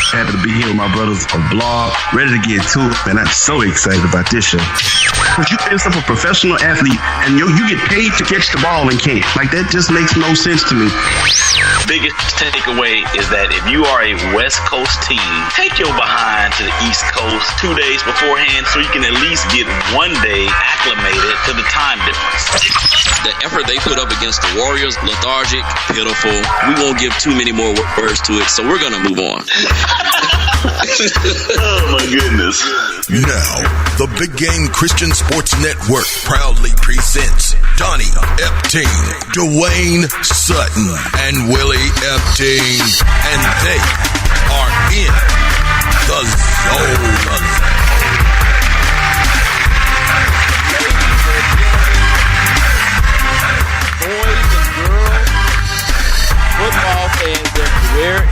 Happy to be here with my brothers on blog, ready to get to it, and I'm so excited about this show. You pay yourself a professional athlete, and you get paid to catch the ball and can't. Like, that just makes no sense to me. Biggest takeaway is that if you are a West Coast team, take your behind to the East Coast 2 days beforehand so you can at least get 1 day acclimated to the time difference. The effort they put up against the Warriors, lethargic, pitiful. We won't give too many more words to it, so we're going to move on. Oh, my goodness. Now, the Big Game Christian Sports Network proudly presents Donnie Epting, Dwayne Sutton, and Willie Epting. And they are in the zone. Boys and girls, football fans everywhere.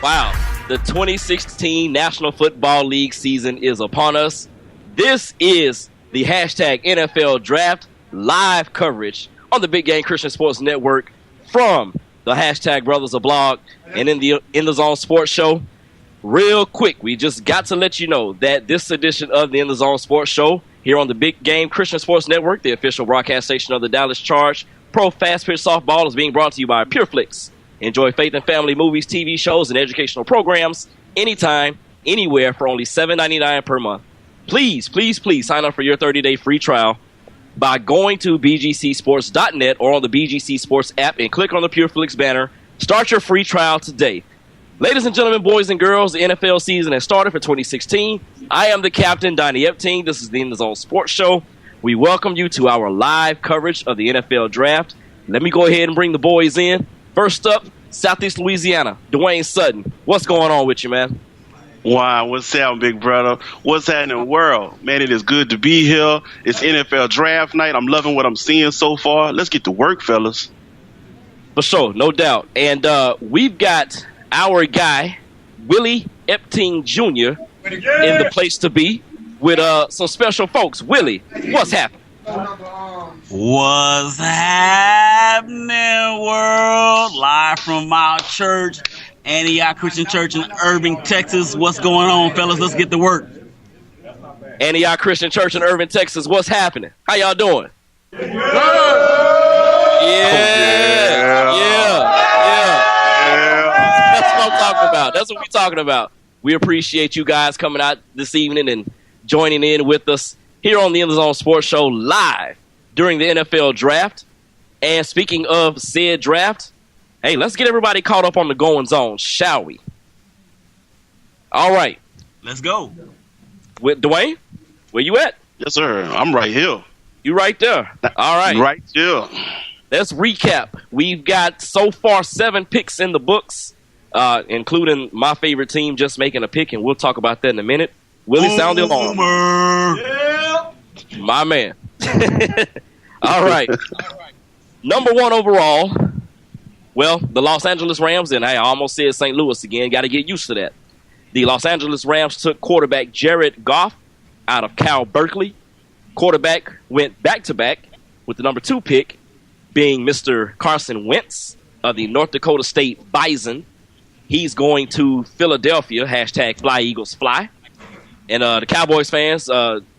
Wow, the 2016 National Football League season is upon us. This is the hashtag NFL Draft live coverage on the Big Game Christian Sports Network from the hashtag Brothers of Blog and in the Zone Sports Show. Real quick, we just got to let you know that this edition of the In the Zone Sports Show here on the Big Game Christian Sports Network, the official broadcast station of the Dallas Charge Pro Fast Pitch Softball, is being brought to you by PureFlix. Enjoy faith and family movies, TV shows, and educational programs anytime, anywhere for only $7.99 per month. Please, please, please sign up for your 30-day free trial by going to bgcsports.net or on the BGC Sports app and click on the PureFlix banner. Start your free trial today. Ladies and gentlemen, boys and girls, the NFL season has started for 2016. I am the captain, Donnie Epting. This is the In the Zone Sports Show. We welcome you to our live coverage of the NFL Draft. Let me go ahead and bring the boys in. First up, Southeast Louisiana, Dwayne Sutton. What's going on with you, man? Wow, what's happening, big brother? What's happening in the world? Man, it is good to be here. It's NFL Draft night. I'm loving what I'm seeing so far. Let's get to work, fellas. For sure, no doubt. And we've got our guy, Willie Epting Jr. in the place to be with some special folks. Willie, what's happening? What's happening, world? Live from our church, Antioch Christian Church in Irving, Texas. What's going on, fellas? Let's get to work. Antioch Christian Church in Irving, Texas. What's happening? How y'all doing? Yeah. That's what I'm talking about. That's what we're talking about. We appreciate you guys coming out this evening and joining in with us here on the In the Zone Sports Show live during the NFL Draft. And speaking of said draft, hey, let's get everybody caught up on the goings on, shall we? All right. Let's go. With Dwayne, where you at? Yes, sir. I'm right here. You right there. All right. Right here. Let's recap. We've got so far 7 picks in the books, including my favorite team just making a pick, and we'll talk about that in a minute. Willie, sound the alarm. Yeah. My man. All right. Number 1 overall, well, the Los Angeles Rams, and I almost said St. Louis again. Got to get used to that. The Los Angeles Rams took quarterback Jared Goff out of Cal Berkeley. Quarterback went back-to-back with the number 2 pick being Mr. Carson Wentz of the North Dakota State Bison. He's going to Philadelphia, hashtag Fly Eagles Fly. And the Cowboys fans,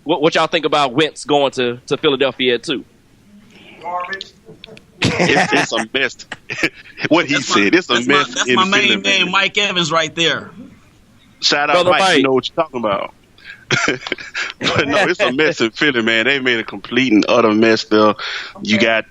what y'all think about Wentz going to Philadelphia too? Garbage. It's a mess. What he said, it's a mess. That's my main man, Mike Evans, right there. Shout out, Mike. You know what you're talking about. But no, it's a mess in Philly, man. They made a complete and utter mess there. You got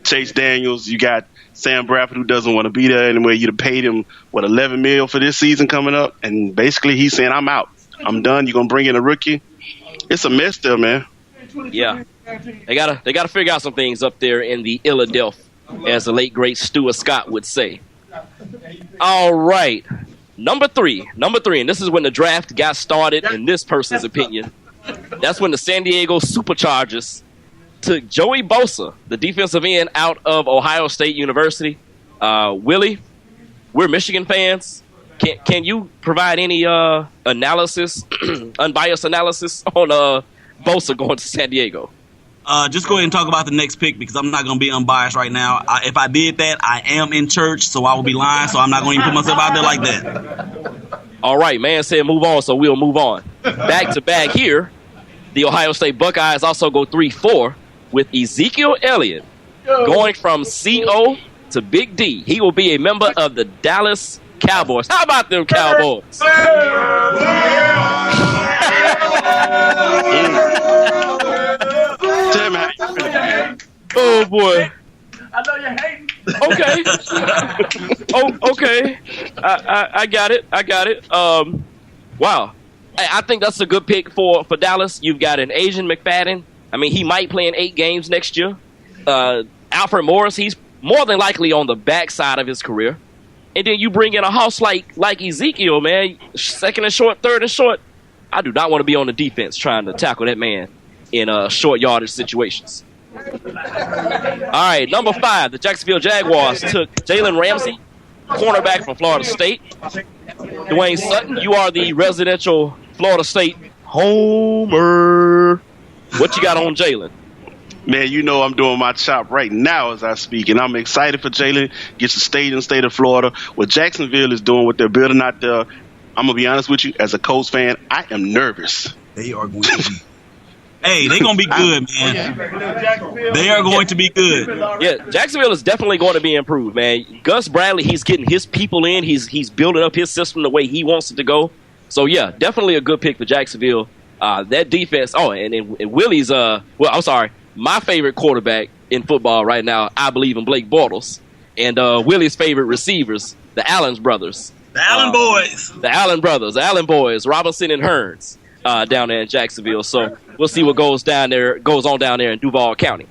Chase Daniels, you got Sam Bradford, who doesn't want to be there anyway. You'd have paid him, $11 million for this season coming up, and basically he's saying, I'm out. I'm done. You're gonna bring in a rookie. It's a mess there, man. Yeah, they gotta figure out some things up there in the Philadelphia, as the late great Stuart Scott would say. All right, number three, and this is when the draft got started. In this person's opinion, that's when the San Diego Superchargers took Joey Bosa, the defensive end out of Ohio State University. Willie, we're Michigan fans. Can you provide any analysis, unbiased analysis on Bosa going to San Diego? Just go ahead and talk about the next pick because I'm not going to be unbiased right now. If I did that, I am in church, so I will be lying. So I'm not going to even put myself out there like that. All right, man said move on, so we'll move on. Back to back here, the Ohio State Buckeyes also go 3-4 with Ezekiel Elliott going from CO to Big D. He will be a member of the Dallas Cowboys. How about them Cowboys? Oh boy. I know you're hating. Okay. Okay. I got it. Wow. I think that's a good pick for Dallas. You've got an Asian McFadden. I mean, he might play in 8 games next year. Alfred Morris, he's more than likely on the backside of his career. And then you bring in a house like Ezekiel, man. Second and short, third and short. I do not want to be on the defense trying to tackle that man in short yardage situations. All right, number 5, the Jacksonville Jaguars took Jalen Ramsey, cornerback from Florida State. Dwayne Sutton, you are the residential Florida State homer. What you got on Jalen? Man, you know I'm doing my chop right now as I speak, and I'm excited for Jalen. Gets to stay in the state of Florida. What Jacksonville is doing, what they're building out there, I'm going to be honest with you, as a Colts fan, I am nervous. They are going to be. Hey, they're going to be good, man. They are going to be good. Yeah, Jacksonville is definitely going to be improved, man. Gus Bradley, he's getting his people in. He's building up his system the way he wants it to go. So, yeah, definitely a good pick for Jacksonville. That defense, and Willie's, my favorite quarterback in football right now, I believe in Blake Bortles. And Willie's favorite receivers, the Allen brothers. The Allen boys. The Allen brothers, the Allen boys, Robinson and Hearns down there in Jacksonville. So we'll see what goes on down there in Duval County.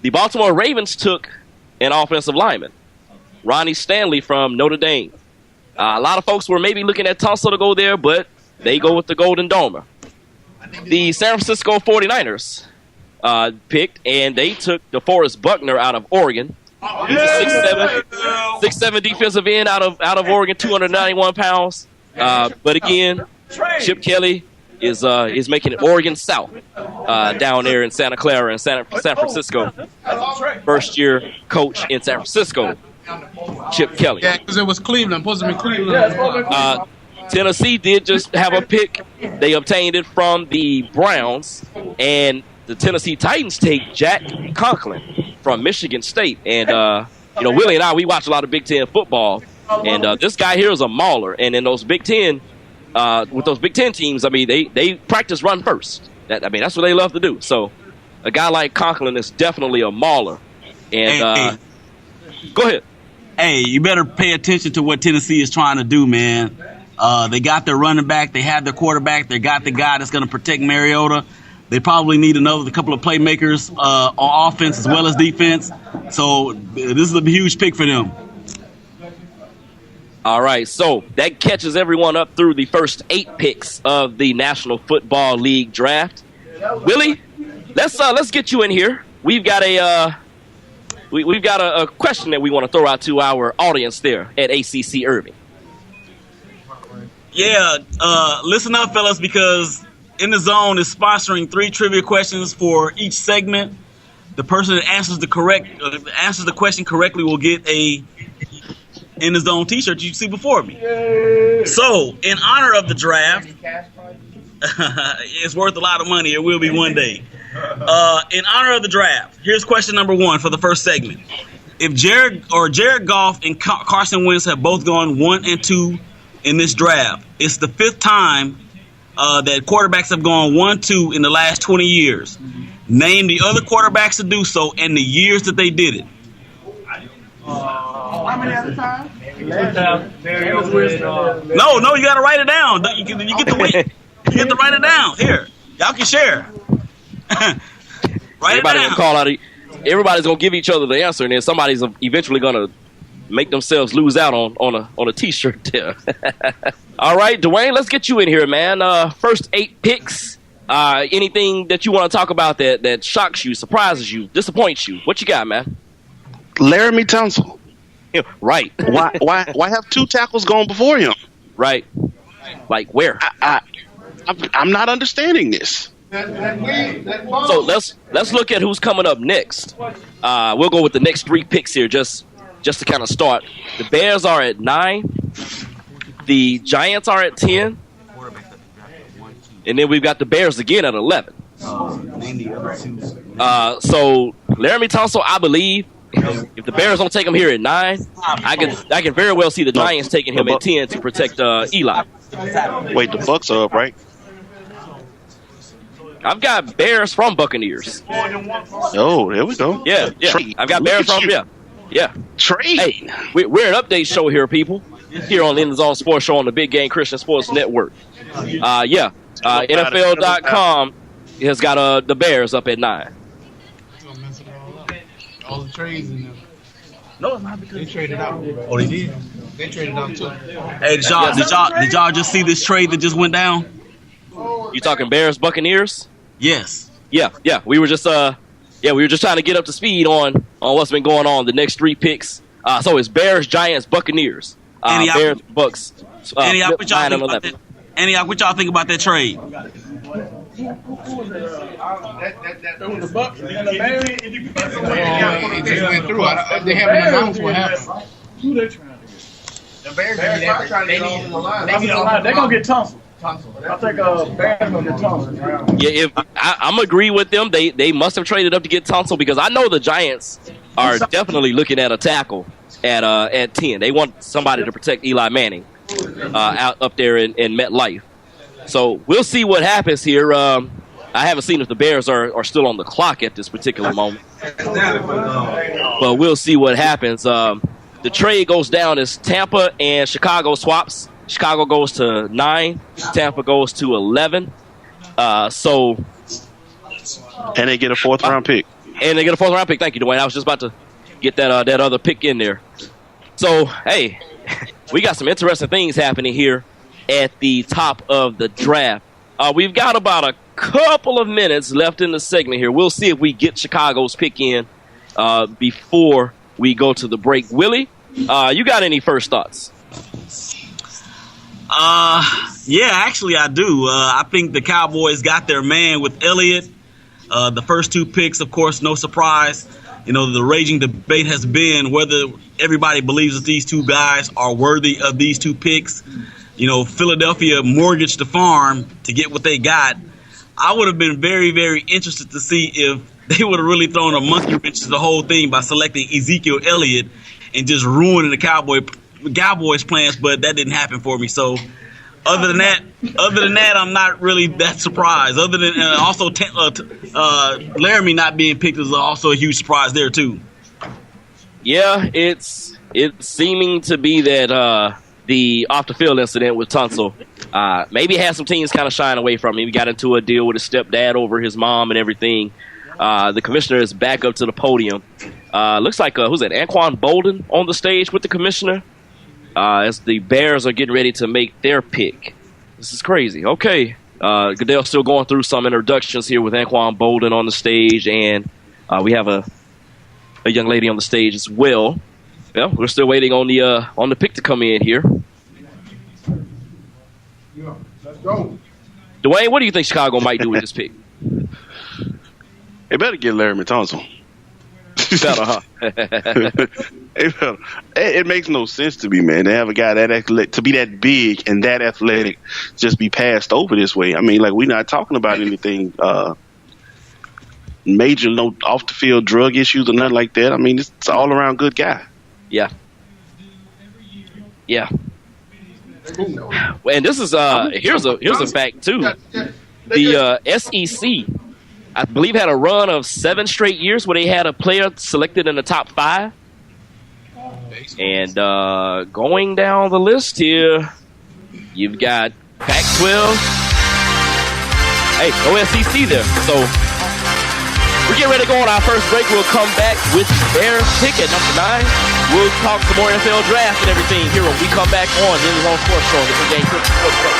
The Baltimore Ravens took an offensive lineman, Ronnie Stanley from Notre Dame. A lot of folks were maybe looking at Tulsa to go there, but they go with the Golden Domer. The San Francisco 49ers picked, and they took DeForest Buckner out of Oregon. He's a 6'7" defensive end out of Oregon, 291 pounds. But again, Chip Kelly is making it Oregon South down there in Santa Clara and San Francisco. First year coach in San Francisco, Chip Kelly. Yeah, because it was Cleveland. Supposed to be Cleveland. Tennessee did just have a pick. They obtained it from the Browns, and the Tennessee Titans take Jack Conklin from Michigan State. And, Willie and I, we watch a lot of Big Ten football, and this guy here is a mauler. And in those Big Ten, with those Big Ten teams, I mean, they practice run first. That's what they love to do. So a guy like Conklin is definitely a mauler. And go ahead. Hey, you better pay attention to what Tennessee is trying to do, man. They got their running back. They have their quarterback. They got the guy that's going to protect Mariota. They probably need another couple of playmakers on offense as well as defense. So this is a huge pick for them. All right, so that catches everyone up through the first 8 picks of the National Football League draft. Willie, let's get you in here. We've got a question that we want to throw out to our audience there at ACC Irving. Yeah, listen up, fellas, because In the Zone is sponsoring 3 trivia questions for each segment. The person that answers the question correctly will get a In the Zone T-shirt you see before me. Yay. So, in honor of the draft, it's worth a lot of money. It will be one day. In honor of the draft, here's question number 1 for the first segment. If Jared Goff and Carson Wentz have both gone 1 and 2 in this draft, it's the 5th time that quarterbacks have gone 1-2 in the last 20 years. Name the other quarterbacks to do so and the years that they did it. How many at a time? No, you got to write it down. You get the win. You get to write it down. Here, y'all can share. Write it down. Everybody's gonna give each other the answer, and then somebody's eventually gonna make themselves lose out on a T-shirt there. All right, Dwayne, let's get you in here, man. First 8 picks. Anything that you want to talk about that shocks you, surprises you, disappoints you? What you got, man? Laramie Tunsil. Right. Why have 2 tackles gone before him? Right. Like where? I'm not understanding this. So let's look at who's coming up next. We'll go with the next 3 picks here, just to kind of start. The Bears are at 9. The Giants are at 10. And then we've got the Bears again at 11. So Laramie Tunsil, I believe, if the Bears don't take him here at 9, I can very well see the Giants taking him at 10 to protect Eli. Wait, the Bucks are up, right? I've got Bears from Buccaneers. Oh, there we go. Yeah. Trade. I've got Bears from, yeah. Trade. Hey, we're an update show here, people. Here on the In the Zone Sports Show on the Big Game Christian Sports Network. NFL.com has got the Bears up at 9. All the trades in there. No, it's not because They traded out. Oh, they did. They traded out too. Hey, did y'all just see this trade that just went down? You talking Bears Buccaneers? Yes. Yeah. We were just trying to get up to speed on what's been going on. The next 3 picks. So it's Bears, Giants, Buccaneers. Bears, Bucks. Antioch, what y'all think about that? Antioch, what y'all think about that trade? That was the Bucks and the Bears. It just went through. They haven't announced what happened. Who they trying to get? The Bears are trying to get on the line. They're gonna get Tunsil. I think Bears gonna get Tunsil. Yeah, I'm agree with them. They must have traded up to get Tunsil because I know the Giants are definitely looking at a tackle at 10. They want somebody to protect Eli Manning out up there in MetLife. So we'll see what happens here. I haven't seen if the Bears are still on the clock at this particular moment. But we'll see what happens. The trade goes down as Tampa and Chicago swaps. Chicago goes to 9. Tampa goes to 11. And they get a 4th round pick. And they get a 4th round pick. Thank you, Dwayne. I was just about to get that other pick in there. So, hey, we got some interesting things happening here at the top of the draft. We've got about a couple of minutes left in the segment here. We'll see if we get Chicago's pick in before we go to the break. Willie, you got any first thoughts? Yeah, actually I do. I think the Cowboys got their man with Elliott. The first 2 picks, of course, no surprise. You know, the raging debate has been whether everybody believes that these 2 guys are worthy of these 2 picks. You know, Philadelphia mortgaged the farm to get what they got. I would have been very, very interested to see if they would have really thrown a monkey wrench to the whole thing by selecting Ezekiel Elliott and just ruining the Cowboys' plans, but that didn't happen for me. So other than that, I'm not really that surprised. Other than also Laramie not being picked is also a huge surprise there too. Yeah, it's seeming to be that the off the field incident with Tunsil maybe had some teams kind of shying away from him. He got into a deal with his stepdad over his mom and everything. The commissioner is back up to the podium. Looks like who's that? Anquan Bolden on the stage with the commissioner. As the Bears are getting ready to make their pick. This is crazy. Okay. Goodell's still going through some introductions here with Anquan Bolden on the stage, and we have a young lady on the stage as well. Well, we're still waiting on the pick to come in here. Yeah, let's go. Dwayne, what do you think Chicago might do with this pick? They better get Laramie Tunsil. It makes no sense to me, man. They have a guy that athletic, to be that big and that athletic, just be passed over this way. I mean, like, we're not talking about anything major, no off the field drug issues or nothing like that. I mean, it's all around good guy. Yeah. And this is here's a fact too. The SEC, I believe, had a run of 7 straight years where they had a player selected in the top 5. And going down the list here, you've got Pac-12. Hey, no SEC there. So we're getting ready to go on our first break. We'll come back with their pick at number 9. We'll talk some more NFL draft and everything here when we come back on the Zone Sports Show, the Big Game Christian Sports Show,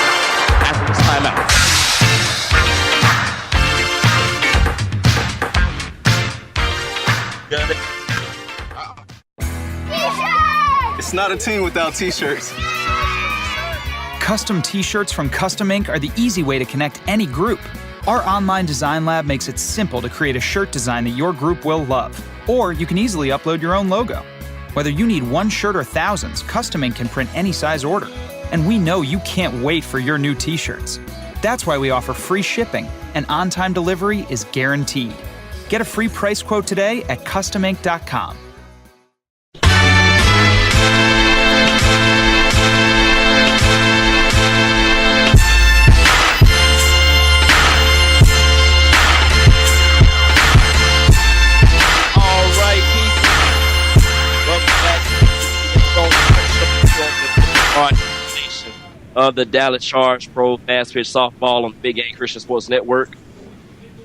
after this timeout. It's not a team without t-shirts. Custom t-shirts from Custom Ink are the easy way to connect any group. Our online design lab makes it simple to create a shirt design that your group will love. Or you can easily upload your own logo. Whether you need one shirt or thousands, Custom Ink can print any size order. And we know you can't wait for your new t-shirts. That's why we offer free shipping, and on-time delivery is guaranteed. Get a free price quote today at customink.com. Of the Dallas Charge Pro Fast Pitch Softball on the Big Game Christian Sports Network.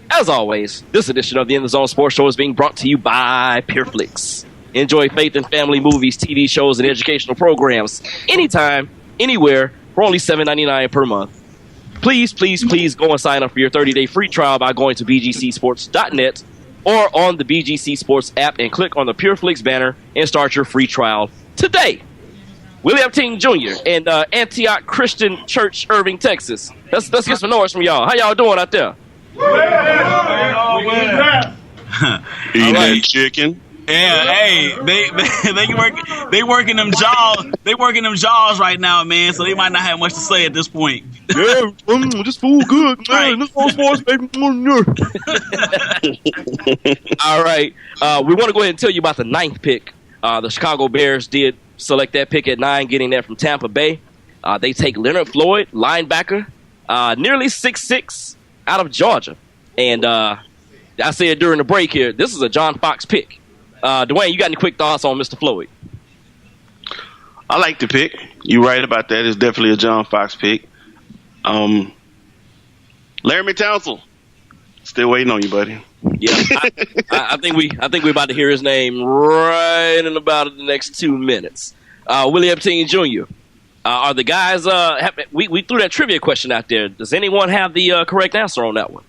As always, this edition of the In the Zone Sports Show is being brought to you by PureFlix. Enjoy faith and family movies, TV shows, and educational programs anytime, anywhere for only $7.99 per month. Please, please, please go and sign up for your 30-day free trial by going to bgcsports.net or on the BGC Sports app and click on the PureFlix banner and start your free trial today. Willie Epting Jr. and Antioch Christian Church, Irving, Texas. Let's get some noise from y'all. How y'all doing out there? Eating that chicken. Yeah, hey, they working them jaws. They working them jaws right now, man. So they might not have much to say at this point. Yeah, this food good, man. This whole sports, baby. All right, we want to go ahead and tell you about the 9th pick. The Chicago Bears did select that pick at 9, getting that from Tampa Bay. They take Leonard Floyd, linebacker, nearly 6'6", out of Georgia. And I said during the break here, this is a John Fox pick. Dwayne, you got any quick thoughts on Mr. Floyd? I like the pick. You're right about that. It's definitely a John Fox pick. Laramie Townsend, still waiting on you, buddy. Yeah, I think we're about to hear his name right in about the next 2 minutes. Willie Epting Jr. Are the guys? We threw that trivia question out there. Does anyone have the correct answer on that one?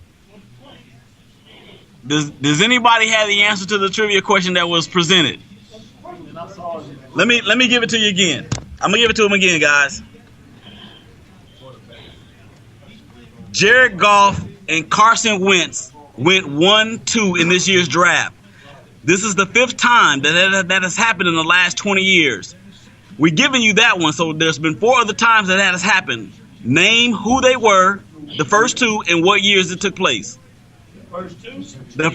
Does anybody have the answer to the trivia question that was presented? Let me give it to you again. I'm gonna give it to him again, guys. Jared Goff and Carson Wentz went 1-2 in this year's draft. This is the 5th time that has happened in the last 20 years. We're giving you that one, so there's been 4 other times that has happened. Name who they were, the first 2, and what years it took place. The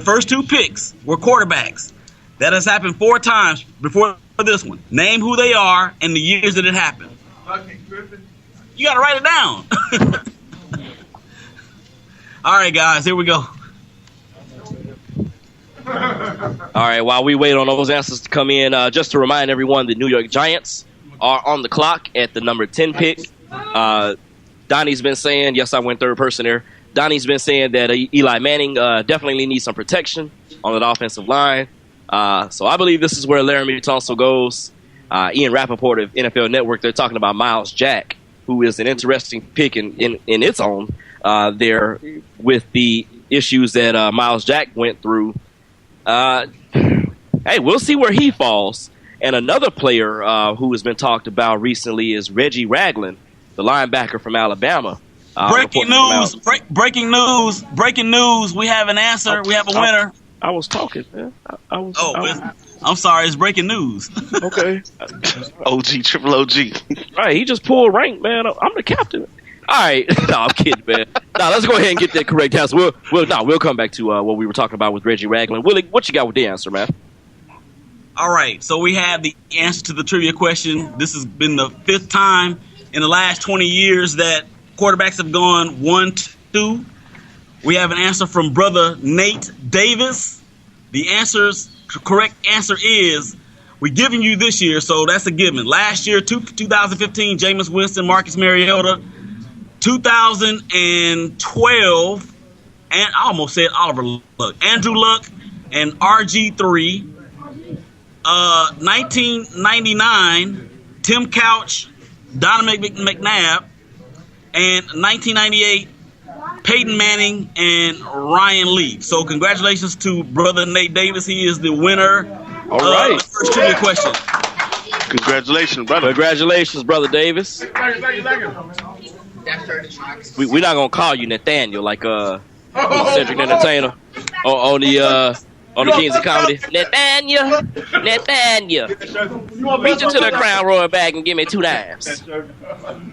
first two picks were quarterbacks. That has happened 4 times before this one. Name who they are and the years that it happened. You got to write it down. All right, guys, here we go. All right, while we wait on those answers to come in, just to remind everyone, the New York Giants are on the clock at the number 10 pick. Donnie's been saying, yes, I went third person there. Donnie's been saying that Eli Manning definitely needs some protection on that offensive line. So I believe this is where Laramie Tunsil goes. Ian Rappaport of NFL Network, they're talking about Miles Jack, who is an interesting pick in its own. There with the issues that Miles Jack went through. Hey, we'll see where he falls. And another player who has been talked about recently is Reggie Ragland, the linebacker from Alabama. Breaking news! Breaking news! We have an answer. We have a winner. I was talking, man. I'm sorry. It's breaking news. Okay. Triple OG. Right, he just pulled rank, man. I'm the captain. All right. No, I'm kidding, man. No, let's go ahead and get that correct answer. We'll come back to what we were talking about with Reggie Ragland. Willie, what you got with the answer, man? All right. So we have the answer to the trivia question. This has been the 5th time in the last 20 years that quarterbacks have gone 1-2. We have an answer from brother Nate Davis. The correct answer is, we're giving you this year, so that's a given. Last year, 2015, Jameis Winston, Marcus Mariota. 2012, and I almost said Oliver Luck, Andrew Luck, and RG3. 1999, Tim Couch, Donovan McNabb, and 1998, Peyton Manning and Ryan Leaf. So congratulations to brother Nate Davis. He is the winner of the first trivia question. Congratulations, brother. Congratulations, brother Davis. Thank you. We're not gonna call you Nathaniel like Cedric the Entertainer on the Kings of Comedy. Nathaniel. Reach into the Crown Royal bag and give me 2 dimes.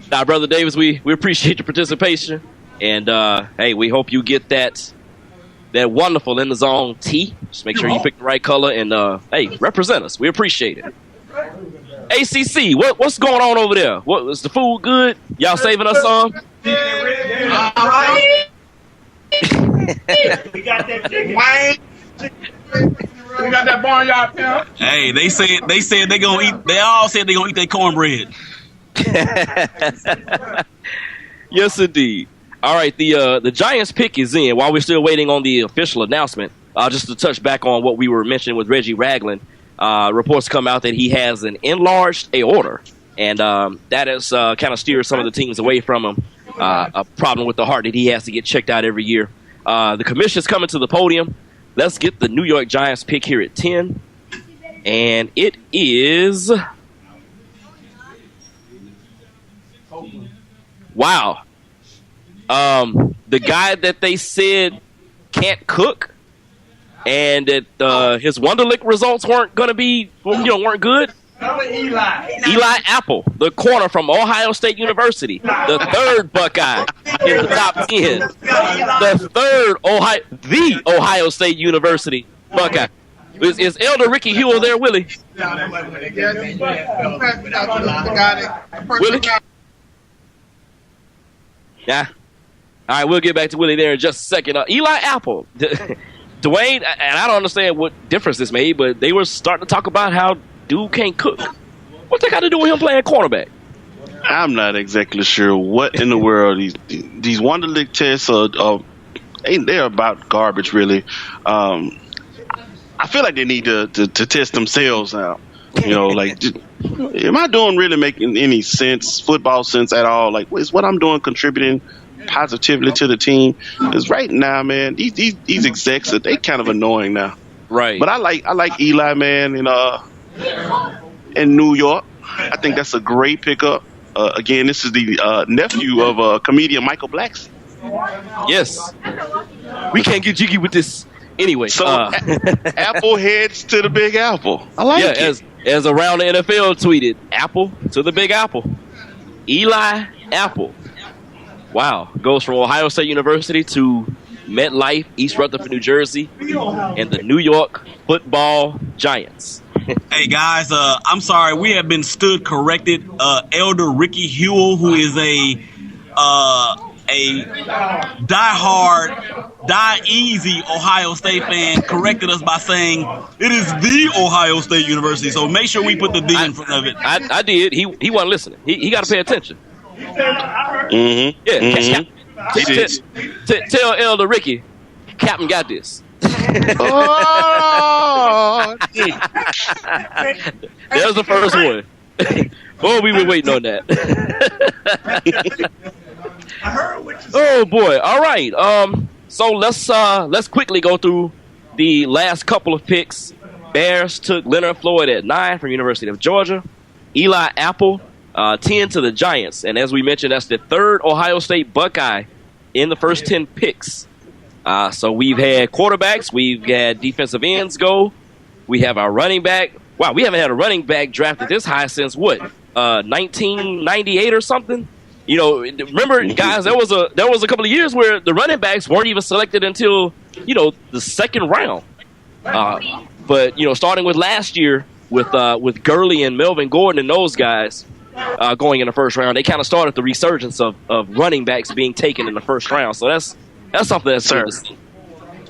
Now, Brother Davis, we appreciate your participation, and hey, we hope you get that wonderful In the Zone tee. Just make sure you pick the right color, and hey, represent us. We appreciate it. ACC, what's going on over there? What is the food good? Y'all saving us some? We got that chicken. We got that barnyard pound. Hey, they said they gonna eat. They all said they gonna eat their cornbread. Yes, indeed. All right, the Giants pick is in. While we're still waiting on the official announcement, just to touch back on what we were mentioning with Reggie Ragland, reports come out that he has an enlarged aorta, and that has kind of steered some of the teams away from him. A problem with the heart that he has to get checked out every year. The commission's coming to the podium. Let's get the New York Giants pick here at 10. And it is... Wow. The guy that they said can't cook and that his Wonderlic results weren't going to be, weren't good. Eli Apple, the corner from Ohio State University, the third Buckeye in the top 10, the third Ohio State University Buckeye. Is Elder Ricky Hewell there, Willie? Willie? Yeah. All right, we'll get back to Willie there in just a second. Eli Apple, Dwayne, and I don't understand what difference this made, but they were starting to talk about how dude can't cook. What they got to do with him playing quarterback? I'm not exactly sure what in the world these Wonderlic tests they're about garbage, really. I feel like they need to test themselves out. Like, am I making any sense, football sense at all? Like, is what I'm doing contributing positively to the team? Because right now, man, these execs they kind of annoying now. Right. But I like Eli, man, in New York. I think that's a great pickup. Again, this is the nephew of comedian Michael Blackson. Yes. We can't get jiggy with this anyway. So Apple heads to the Big Apple. I like it. As Around the NFL tweeted, Apple to the Big Apple. Eli Apple. Wow. Goes from Ohio State University to MetLife, East Rutherford, New Jersey, and the New York Football Giants. Hey guys, I'm sorry, we have been stood corrected. Elder Ricky Hewell, who is a die-easy Ohio State fan, corrected us by saying it is the Ohio State University. So make sure we put the D in front of it. I did. He wasn't listening. He got to pay attention. Mm-hmm. Yeah. Mm-hmm. Tell Elder Ricky, Captain got this. Oh, that was the first one. Boy, we were waiting on that. Oh boy! All right. So let's quickly go through the last couple of picks. Bears took Leonard Floyd at 9 from University of Georgia. Eli Apple 10 to the Giants, and as we mentioned, that's the third Ohio State Buckeye in the first 10 picks. So we've had quarterbacks, we've had defensive ends go, we have our running back. Wow, we haven't had a running back drafted this high since what? 1998 or something. Remember, guys, there was a couple of years where the running backs weren't even selected until the second round. But starting with last year with Gurley and Melvin Gordon and those guys going in the first round, they kind of started the resurgence of running backs being taken in the first round. So that's something that's good to see.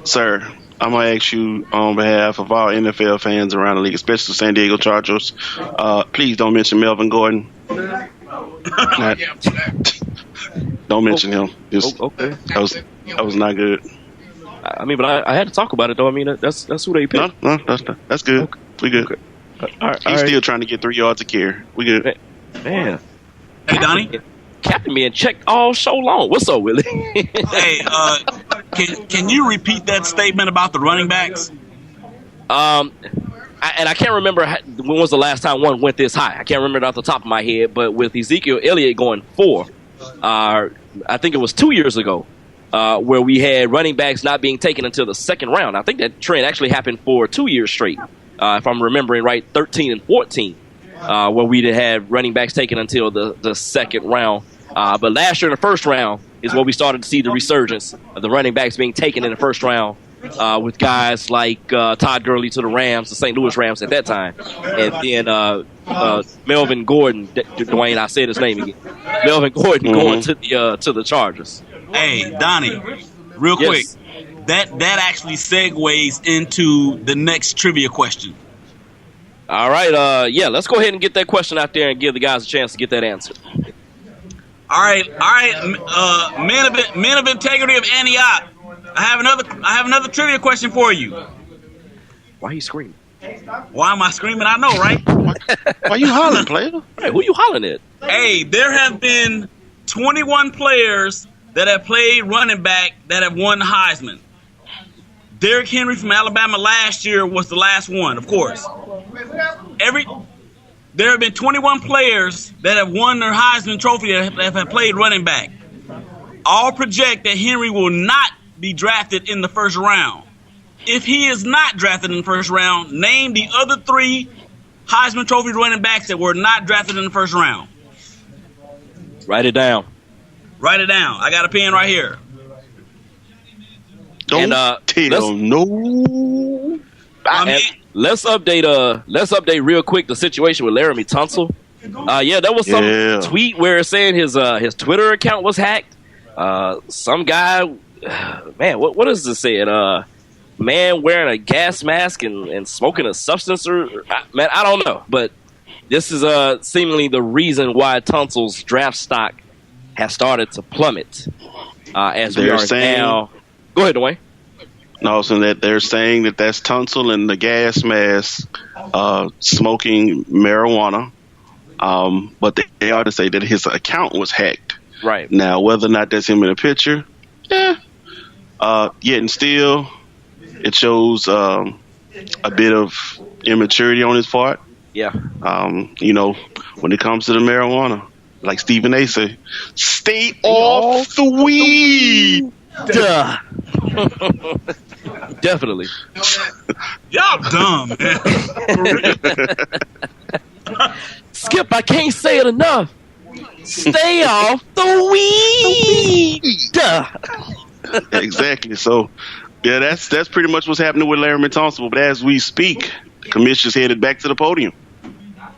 Sir, I'm going to ask you on behalf of all NFL fans around the league, especially San Diego Chargers, please don't mention Melvin Gordon. Don't mention him. Okay. That was not good. I mean, but I had to talk about it, though. I mean, that's who they picked. No, that's good. Okay. We good. Okay. All right, He's still trying to get 3 yards of carry. We good. Man. Hey, Donnie? Captain being checked all show long. What's up, Willie? Hey, can you repeat that statement about the running backs? I can't remember when was the last time one went this high. I can't remember it off the top of my head, but with Ezekiel Elliott going 4, I think it was 2 years ago, where we had running backs not being taken until the second round. I think that trend actually happened for 2 years straight, if I'm remembering right, 13 and 14, where we had running backs taken until the second round. But last year in the first round is where we started to see the resurgence of the running backs being taken in the first round, with guys like Todd Gurley to the Rams, the St. Louis Rams at that time, and then Melvin Gordon. Dwayne, I said his name again. Melvin Gordon going to the Chargers. Hey, Donnie, real quick, that actually segues into the next trivia question. All right, let's go ahead and get that question out there and give the guys a chance to get that answer. All right, men of integrity of Antioch. I have another trivia question for you. Why are you screaming? Why am I screaming? I know, right? Why you hollering, player? Hey, who you hollering at? Hey, there have been 21 players that have played running back that have won the Heisman. Derrick Henry from Alabama last year was the last one, of course. There have been 21 players that have won their Heisman Trophy that have played running back. All project that Henry will not be drafted in the first round. If he is not drafted in the first round, name the other 3 Heisman Trophy running backs that were not drafted in the first round. Write it down. Write it down. I got a pen right here. Don't tell no. Let's update real quick the situation with Laramie Tunsil. There was some tweet where it's saying his Twitter account was hacked. Some guy, man, what does this say? Man wearing a gas mask and smoking a substance, man, I don't know. But this is seemingly the reason why Tunsil's draft stock has started to plummet. As we are now. Go ahead, Dwayne. No, so that they're saying that that's Tunsil and the gas mask smoking marijuana. But they ought to say that his account was hacked. Right. Now, whether or not that's him in a picture, yet and still, it shows a bit of immaturity on his part. Yeah. When it comes to the marijuana, like Stephen A. say, stay off the weed. Duh. Definitely. Y'all dumb, man. Skip, I can't say it enough. Stay off the weed. Duh. Exactly. So, yeah, that's pretty much what's happening with Laramie Tunsil. But as we speak, the commissioner's headed back to the podium.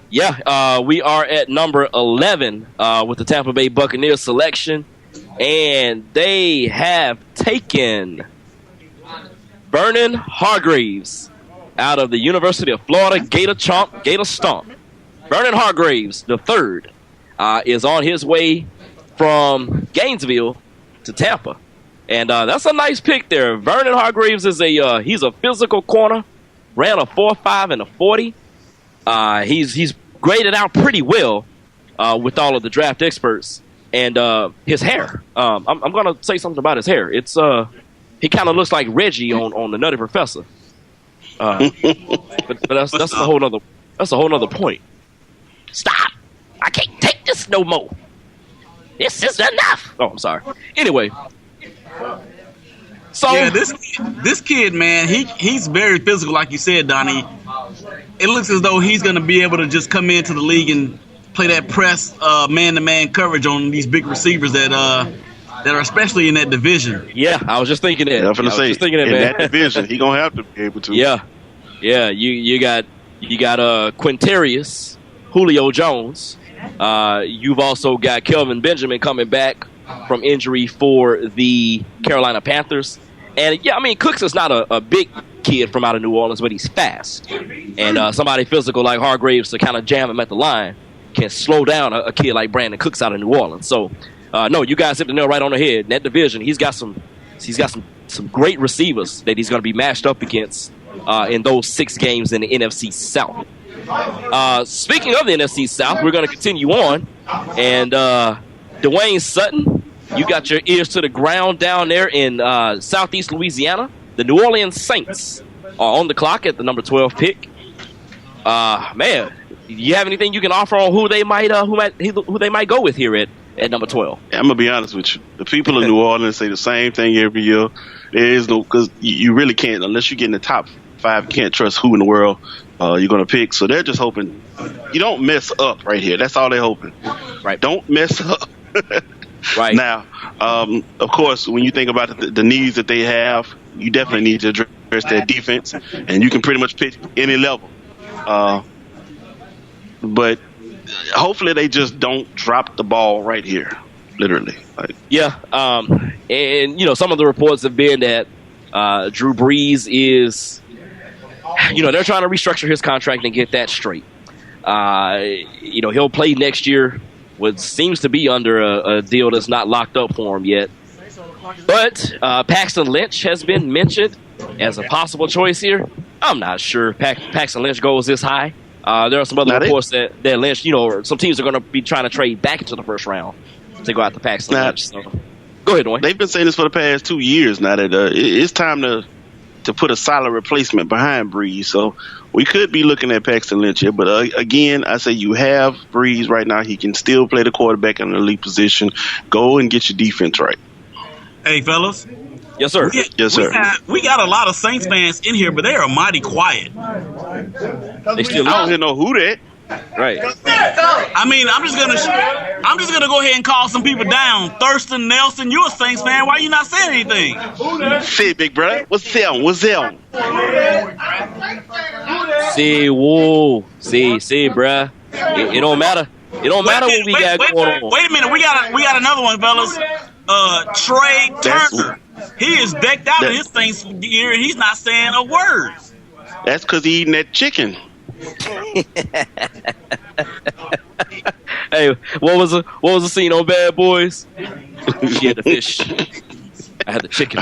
Yeah, we are at number 11 with the Tampa Bay Buccaneers selection, and they have taken Vernon Hargreaves out of the University of Florida Gator Stomp. Vernon Hargreaves, the third, is on his way from Gainesville to Tampa. And that's a nice pick there. Vernon Hargreaves is he's a physical corner, ran a 4.5 and a 40. He's graded out pretty well with all of the draft experts. And his hair, I'm going to say something about his hair. It's he kind of looks like Reggie on the Nutty Professor. But that's a whole nother point. Stop! I can't take this no more. This is enough. Oh, I'm sorry. Anyway, so yeah, this kid, man, he's very physical, like you said, Donnie. It looks as though he's going to be able to just come into the league and play that press man-to-man coverage on these big receivers that are especially in that division. Yeah, I was just thinking that. That division, he gonna have to be able to. Yeah. You got Quintarius, Julio Jones. You've also got Kelvin Benjamin coming back from injury for the Carolina Panthers. And yeah, I mean, Cooks is not a big kid from out of New Orleans, but he's fast. And somebody physical like Hargreaves to kind of jam him at the line can slow down a kid like Brandon Cooks out of New Orleans. So, no, you guys hit the nail right on the head. In that division, he's got some great receivers that he's going to be matched up against in those 6 games in the NFC South. Speaking of the NFC South, we're going to continue on. And Dwayne Sutton, you got your ears to the ground down there in southeast Louisiana. The New Orleans Saints are on the clock at the number 12 pick. Man, do you have anything you can offer on who they might go with here at number 12. I'm going to be honest with you. The people of New Orleans say the same thing every year. There is no, because you really can't, unless you get in the top 5, you can't trust who in the world you're going to pick. So they're just hoping you don't mess up right here. That's all they're hoping. Right. Don't mess up. Right. Now, of course, when you think about the needs that they have, you definitely need to address their defense, and you can pretty much pick any level. But hopefully they just don't drop the ball right here, literally. Yeah, and some of the reports have been that Drew Brees is, they're trying to restructure his contract and get that straight. He'll play next year, what seems to be under a deal that's not locked up for him yet. But Paxton Lynch has been mentioned as a possible choice here. I'm not sure Paxton Lynch goes this high. There are some other reports that Lynch, some teams are going to be trying to trade back into the first round to go out to Paxton Lynch. So. Go ahead, Dwayne. They've been saying this for the past 2 years now that it's time to put a solid replacement behind Breeze. So we could be looking at Paxton Lynch here. But again, I say you have Breeze right now. He can still play the quarterback in an elite position. Go and get your defense right. Hey, fellas. Yes, sir. Yes, sir. We got a lot of Saints fans in here, but they are mighty quiet. They still I don't hear no who that. Right. I mean, I'm just gonna go ahead and call some people down. Thurston Nelson, you're a Saints fan. Why you not saying anything? Say, big brother. What's that? What's that? See, bruh. It don't matter. It don't matter what we got going on. Wait a minute. We got another one, fellas. Trey Turner. He is decked out in his Saints gear, and he's not saying a word. That's because he eating that chicken. Hey, what was the scene on Bad Boys? She had the fish. I had the chicken.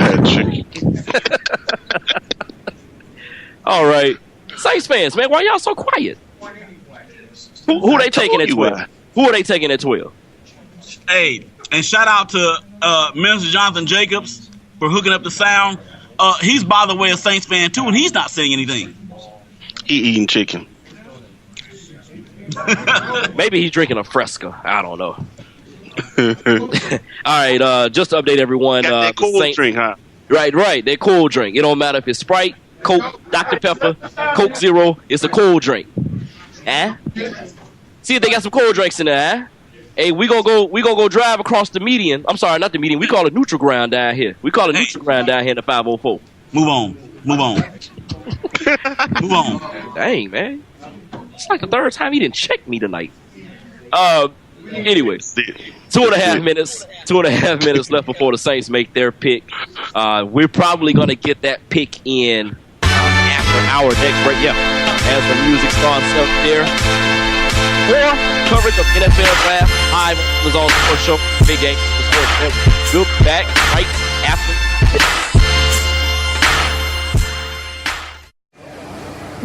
All right, Saints fans, man, why y'all so quiet? Who they taking at 12? Who are they taking at 12? Hey, and shout out to Minister Jonathan Jacobs for hooking up the sound. He's, by the way, a Saints fan too, and he's not saying anything. He eating chicken. Maybe he's drinking a Fresca. I don't know. All right, just to update everyone. Got that cool drink, huh? Right. That cool drink. It don't matter if it's Sprite, Coke, Dr. Pepper, Coke Zero. It's a cool drink. See if they got some cold drinks in there. Hey, we gonna go drive across the median. I'm sorry, not the median. We call it neutral ground down here. We call it neutral ground down here in the 504. Move on. Move on. Dang, man. It's like the third time he didn't check me tonight. Anyways, 2.5 minutes left before the Saints make their pick. We're probably going to get that pick in after our next break. Yeah, as the music starts up there. For coverage of NFL Draft, live on the Zone Sports Show, Big Game Sports Network. We'll be back right after this.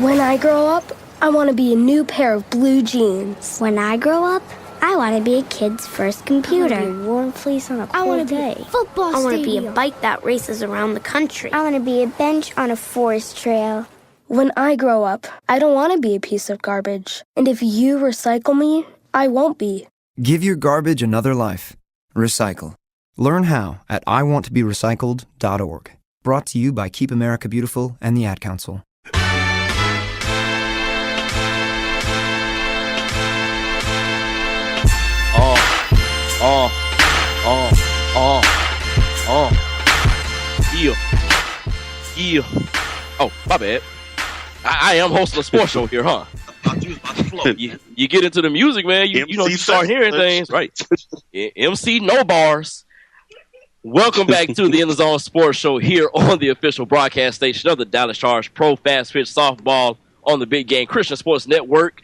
When I grow up, I want to be a new pair of blue jeans. When I grow up, I want to be a kid's first computer. I want to be a warm fleece on a cold day. Football stadium. I want to be a bike that races around the country. I want to be a bench on a forest trail. When I grow up, I don't want to be a piece of garbage. And if you recycle me, I won't be. Give your garbage another life. Recycle. Learn how at iwanttoberecycled.org. Brought to you by Keep America Beautiful and the Ad Council. Yeah. Oh, my bad. I am hosting a sports show here, huh? You get into the music, man. You start hearing things, right? MC No Bars. Welcome back to the In the Zone Sports Show here on the official broadcast station of the Dallas Charge Pro Fast Pitch Softball on the Big Game Christian Sports Network.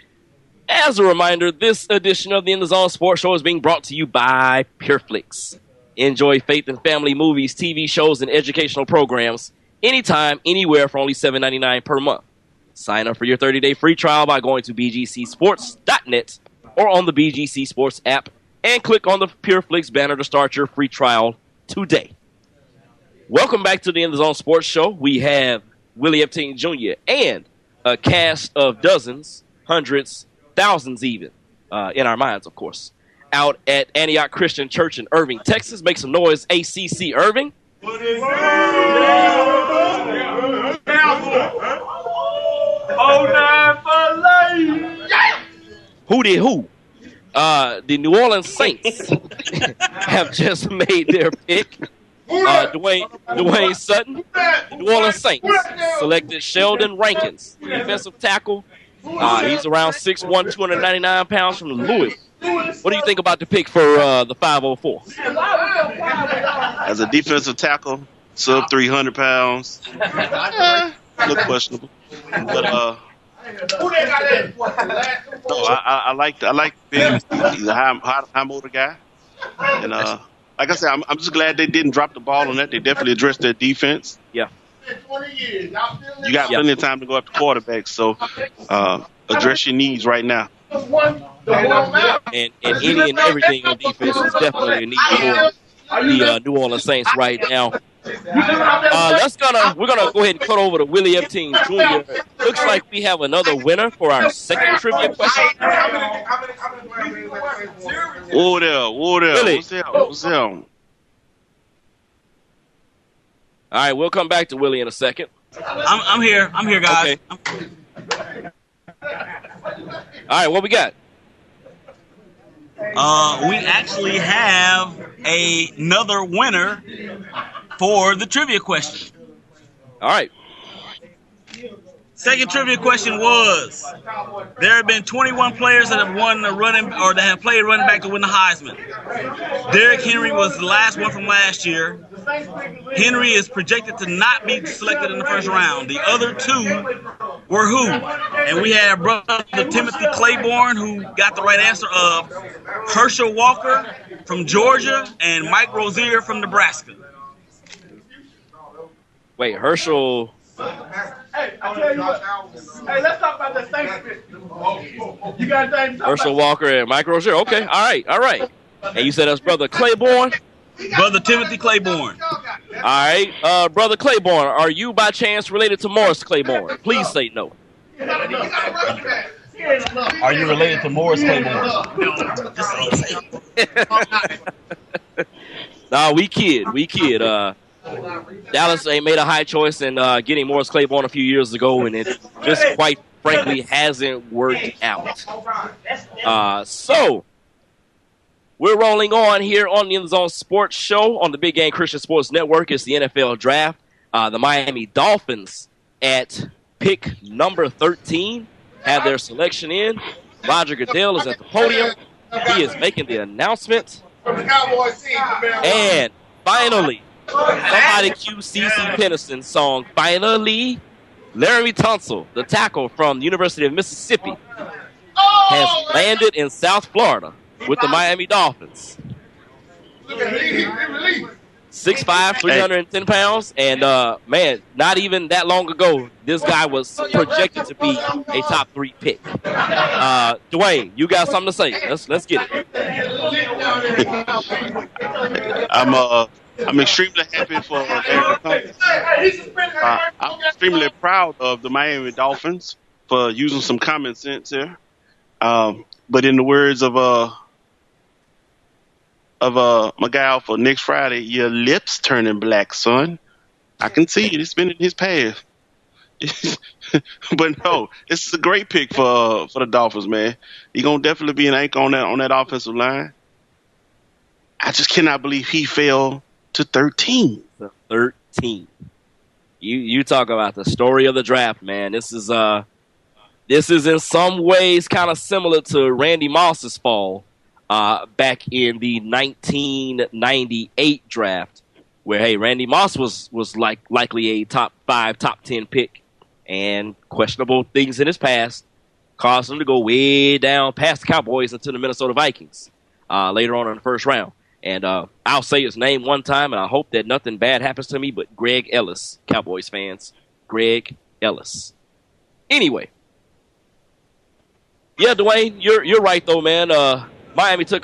As a reminder, this edition of the In the Zone Sports Show is being brought to you by PureFlix. Enjoy faith and family movies, TV shows, and educational programs anytime, anywhere for only $7.99 per month. Sign up for your 30-day free trial by going to bgcsports.net or on the BGC Sports app and click on the PureFlix banner to start your free trial today. Welcome back to the In the Zone Sports Show. We have Willie Epting Jr. and a cast of dozens, hundreds, thousands even, in our minds, of course. out at Antioch Christian Church in Irving, Texas. Make some noise, ACC Irving. Who did who? The New Orleans Saints have just made their pick. Dwayne Sutton, New Orleans Saints, selected Sheldon Rankins, defensive tackle. He's around 6'1", 299 pounds from Louisville. What do you think about the pick for the 504? As a defensive tackle, sub 300 pounds. Look questionable. But I like being he's a high motor guy. And like I said, I'm just glad they didn't drop the ball on that. They definitely addressed their defense. Yeah. You got plenty of time to go after quarterbacks, so address your needs right now. And any and everything on defense is definitely a need for the New Orleans Saints right now. We're gonna go ahead and cut over to Willie Epting Jr. Looks like we have another winner for our second trivia question. Whoa there. Willie. What's that? All right, we'll come back to Willie in a second. I'm here, guys. Okay. All right, what we got? We actually have another winner for the trivia question. All right. Second trivia question was: there have been 21 players that have won the that have played running back to win the Heisman. Derrick Henry was the last one from last year. Henry is projected to not be selected in the first round. The other two were who? And we have brother Timothy Claiborne, who got the right answer of Herschel Walker from Georgia and Mike Rozier from Nebraska. Wait, Herschel. Hey, I tell you what. Hey, let's talk about the Saints. You got anything? Herschel Walker and Mike Rozier. Okay, all right. And you said that's brother Claiborne? Brother Timothy Claiborne. All right. Brother Claiborne, are you by chance related to Morris Claiborne? Please say no. Are you related to Morris Claiborne? No, we kid. Dallas made a high choice in getting Morris Claiborne a few years ago, and it just quite frankly hasn't worked out. So we're rolling on here on the In the Zone Sports Show on the Big Game Christian Sports Network. It's the NFL Draft. The Miami Dolphins at pick number 13 have their selection in. Roger Goodell is at the podium. He is making the announcement. And finally, somebody cue CeCe Peniston's song, Finally. Laremy Tunsil, the tackle from the University of Mississippi, has landed in South Florida with the Miami Dolphins. 6'5", 310 pounds, and man, not even that long ago, this guy was projected to be a top 3 pick. Dwayne, you got something to say? Let's get it. I'm extremely happy for I'm extremely proud of the Miami Dolphins for using some common sense here. But in the words of my guy out for next Friday, your lips turning black, son. I can see it. It's been in his path. But no, it's a great pick for the Dolphins, man. He's gonna definitely be an anchor on that offensive line. I just cannot believe he fell to 13. 13. You talk about the story of the draft, man. This is in some ways kind of similar to Randy Moss's fall back in the 1998 draft, where hey, Randy Moss was likely a top 5, top 10 pick, and questionable things in his past caused him to go way down past the Cowboys into the Minnesota Vikings later on in the first round. And I'll say his name one time, and I hope that nothing bad happens to me, but Greg Ellis, Cowboys fans. Greg Ellis. Anyway. Yeah, Dwayne, you're right, though, man. Miami took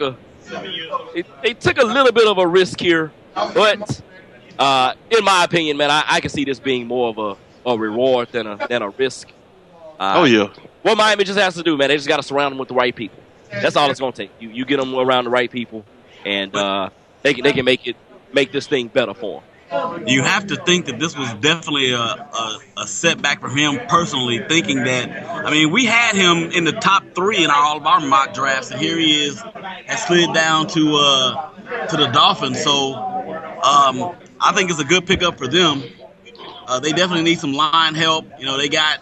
they took a little bit of a risk here, but in my opinion, man, I can see this being more of a reward than a risk. Oh, yeah. What Miami just has to do, man, they just got to surround them with the right people. That's all it's going to take. You get them around the right people, and they can make this thing better for them. You have to think that this was definitely a setback for him personally, thinking that, I mean, we had him in the top 3 in all of our mock drafts, and here he has slid down to the Dolphins. So I think it's a good pickup for them. They definitely need some line help. You know, they got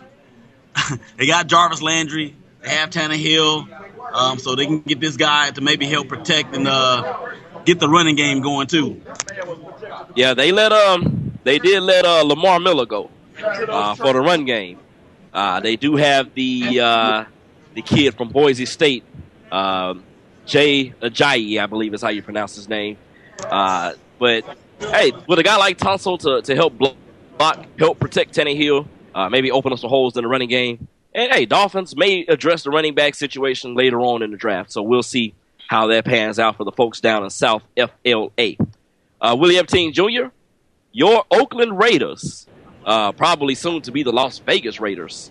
Jarvis Landry, they have Tannehill, so they can get this guy to maybe help protect and get the running game going too. Yeah, they did let Lamar Miller go for the run game. They do have the kid from Boise State, Jay Ajayi, I believe is how you pronounce his name. But hey, with a guy like Tunsil to help block, help protect Tannehill, maybe open up some holes in the running game. And hey, Dolphins may address the running back situation later on in the draft, so we'll see how that pans out for the folks down in South FLA. Willie Epting Jr., your Oakland Raiders, probably soon to be the Las Vegas Raiders,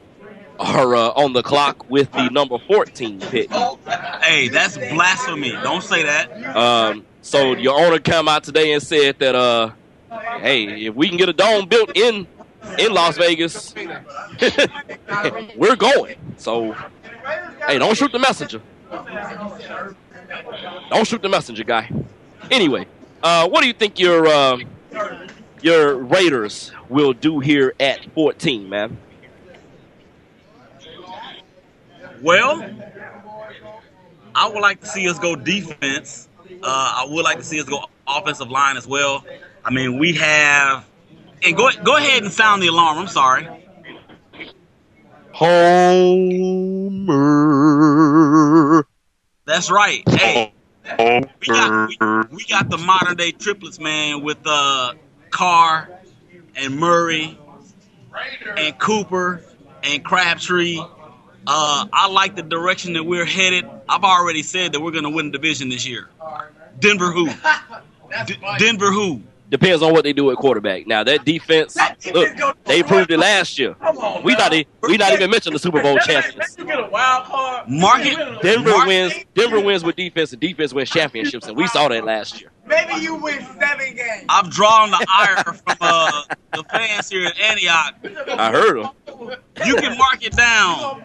are on the clock with the number 14 pick. Hey, that's blasphemy. Don't say that. So your owner came out today and said that, hey, if we can get a dome built in Las Vegas, we're going. So, hey, don't shoot the messenger. Don't shoot the messenger, guy. Anyway, what do you think your Raiders will do here at 14, man? Well, I would like to see us go defense. I would like to see us go offensive line as well. I mean, we have... And go ahead and sound the alarm. I'm sorry. Homer. That's right. Hey, we got the modern day triplets, man, with Carr and Murray and Cooper and Crabtree. I like the direction that we're headed. I've already said that we're going to win the division this year. Denver who? Denver who? Depends on what they do at quarterback. Now that defense, look, they proved it last year. We not even mention the Super Bowl champions. Denver wins with defense, and defense wins championships, and we saw that last year. Maybe you win 7 games. I've drawn the ire from the fans here at Antioch. I heard them. You can mark it down.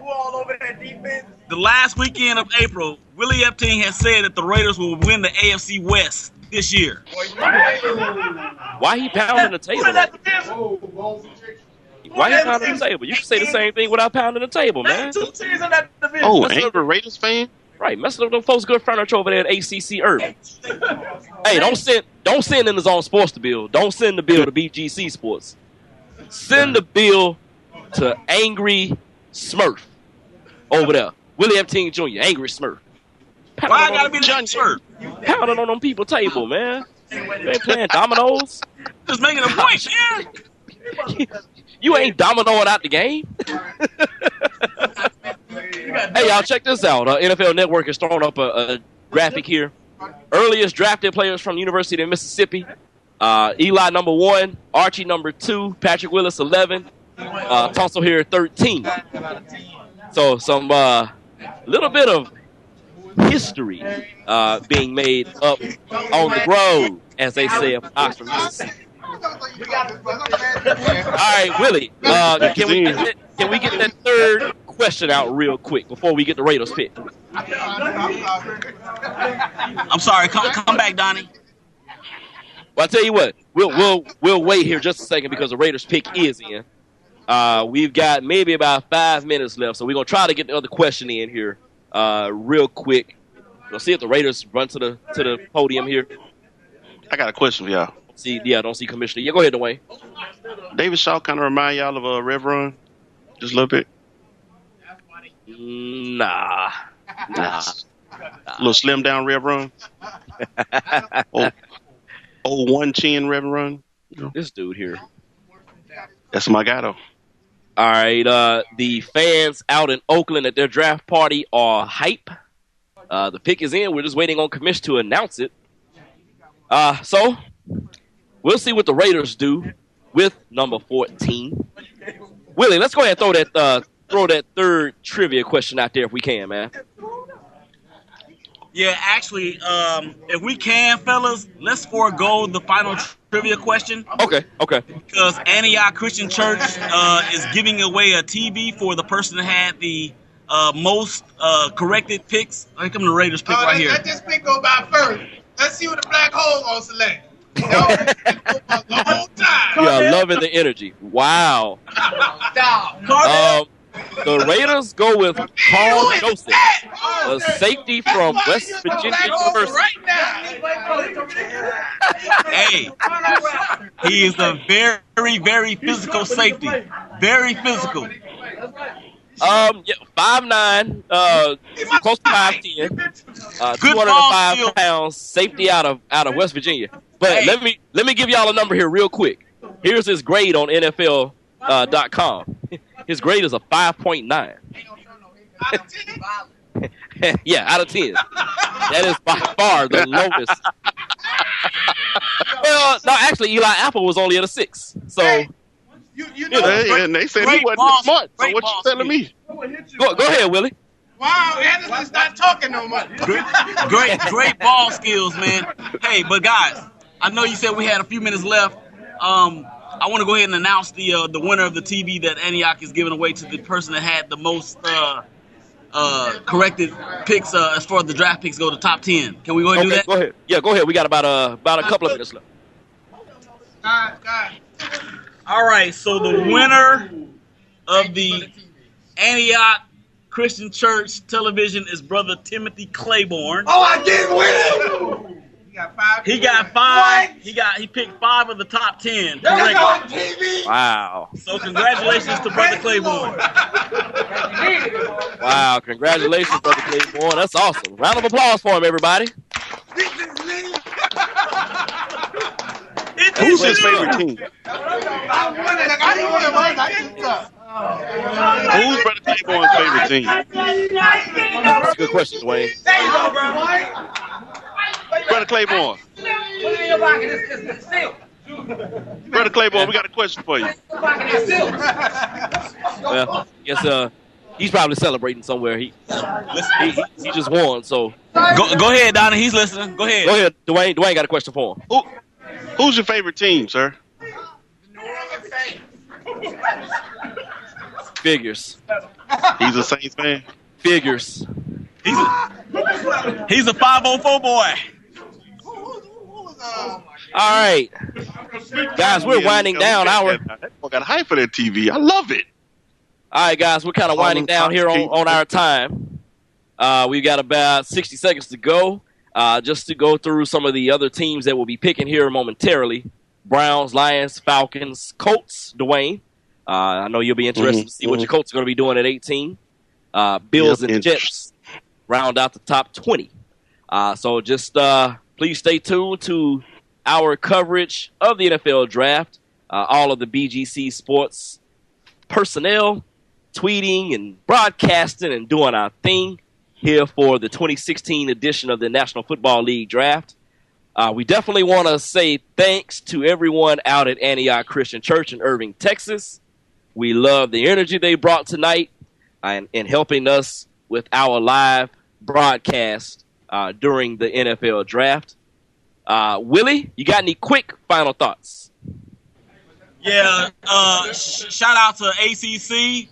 The last weekend of April, Willie Epting has said that the Raiders will win the AFC West this year. Why he pounding the table? Why he pounding the table? You can say the same thing without pounding the table, man. Oh, angry Raiders fan? Right, messing up them folks' good furniture over there at ACC Irving. Hey, don't send in the Zone Sports the bill. Don't send the bill to BGC Sports. Send the bill to Angry Smurf over there. Willie Epting Jr., Angry Smurf. Why I gotta be the Smurf? Pounding on them people's table, man. You ain't playing dominoes. Just making a point, man. You ain't dominoing out the game. Hey, y'all, check this out. NFL Network is throwing up a graphic here. Earliest drafted players from the University of Mississippi. Eli, number 1. Archie, number 2. Patrick Willis, 11. Tunsil here, 13. So, some little bit of history being made up on the road, as they say in Oxford, Mississippi. All right, Willie, can we get that third question out real quick before we get the Raiders pick? I'm sorry, come back, Donnie. Well, I tell you what, we'll wait here just a second because the Raiders pick is in. We've got maybe about 5 minutes left, so we're gonna try to get the other question in here real quick. We'll see if the Raiders run to the podium here. I got a question for y'all. Don't see Commissioner. Yeah, go ahead, Dwayne. David Shaw kind of remind y'all of a Rev Run? Just a little bit? Nah. A little slim down Rev Run? One chin Rev Run? This dude here. That's my guy, though. All right, the fans out in Oakland at their draft party are hype. The pick is in. We're just waiting on Commish to announce it. So we'll see what the Raiders do with number 14. Willie, let's go ahead and throw that third trivia question out there if we can, man. Yeah, actually, if we can, fellas, let's forego the final trivia question. Okay. Because Antioch Christian Church is giving away a TV for the person that had the most corrected picks. Here come the Raiders pick right here. Let this pick go by first. Let's see what the black hole gonna select. You are loving the energy. Wow. The Raiders go with Carl Joseph, a safety from West Virginia University. Hey, he is a very, very physical safety. Very physical. 5'9", close to 5'10", 205 pounds, safety out of West Virginia. But let me give y'all a number here real quick. Here's his grade on NFL.com. His grade is a 5.9. Yeah, out of 10. That is by far the lowest. Well, no, actually, Eli Apple was only at a 6. So, and they said he wasn't smart. So what you telling me? Go ahead, Willie. Wow, Anderson's not talking no more. Great ball skills, man. Hey, but guys, I know you said we had a few minutes left. I want to go ahead and announce the winner of the TV that Antioch is giving away to the person that had the most corrected picks as far as the draft picks go to top 10. Can we go ahead and do that? Go ahead. Yeah, go ahead. We got about a couple of minutes left. All right, so the winner of the Antioch Christian Church television is Brother Timothy Claiborne. Oh, I did win! He got 5. He picked 5 of the top 10 correctly. Wow. So congratulations to Brother Claiborne. Wow, congratulations, Brother Claiborne. That's awesome. Round of applause for him, everybody. Who's his favorite team? Who's Brother Claiborne's favorite team? That's a good question, Dwayne. Brother Claiborne. Brother Claiborne, we got a question for you. Well, guess he's probably celebrating somewhere. He just won, so go ahead, Donnie. He's listening. Go ahead. Dwayne. Dwayne got a question for him. Who's your favorite team, sir? Figures. He's a Saints fan. Figures. He's a 504 boy. All right, guys, we're winding down our. Got hype for that TV. I love it. All right, guys, we're kind of winding down here on our time. We've got about 60 seconds to go. Just to go through some of the other teams that we'll be picking here momentarily: Browns, Lions, Falcons, Colts. Dwayne, I know you'll be interested to see what your Colts are going to be doing at 18. Bills and Jets round out the top 20. So just please stay tuned to our coverage of the NFL Draft. All of the BGC Sports personnel tweeting and broadcasting and doing our thing here for the 2016 edition of the National Football League Draft. We definitely want to say thanks to everyone out at Antioch Christian Church in Irving, Texas. We love the energy they brought tonight and helping us with our live broadcast during the NFL Draft. Willie, you got any quick final thoughts? Yeah, shout out to ACC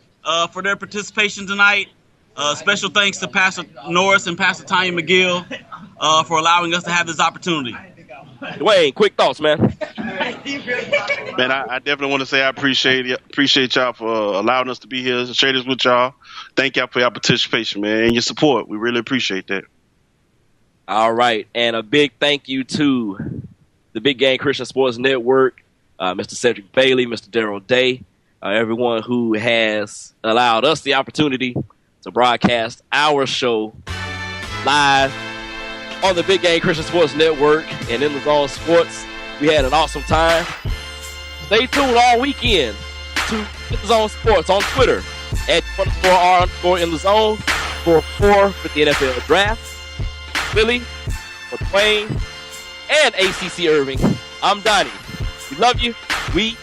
for their participation tonight. Special thanks to Pastor Norris and Pastor Tanya McGill for allowing us to have this opportunity. Dwayne, quick thoughts, man. Man, I definitely want to say I appreciate y'all for allowing us to be here, share this with y'all. Thank y'all for your participation, man, and your support. We really appreciate that. All right, and a big thank you to the Big Game Christian Sports Network, Mr. Cedric Bailey, Mr. Darrell Day, everyone who has allowed us the opportunity to broadcast our show live on the Big Game Christian Sports Network and in the Zone Sports. We had an awesome time. Stay tuned all weekend to the Zone Sports on Twitter at _R_ in the zone for the NFL Draft. Willie, for Dwayne, and ACC Irving. I'm Donnie. We love you. We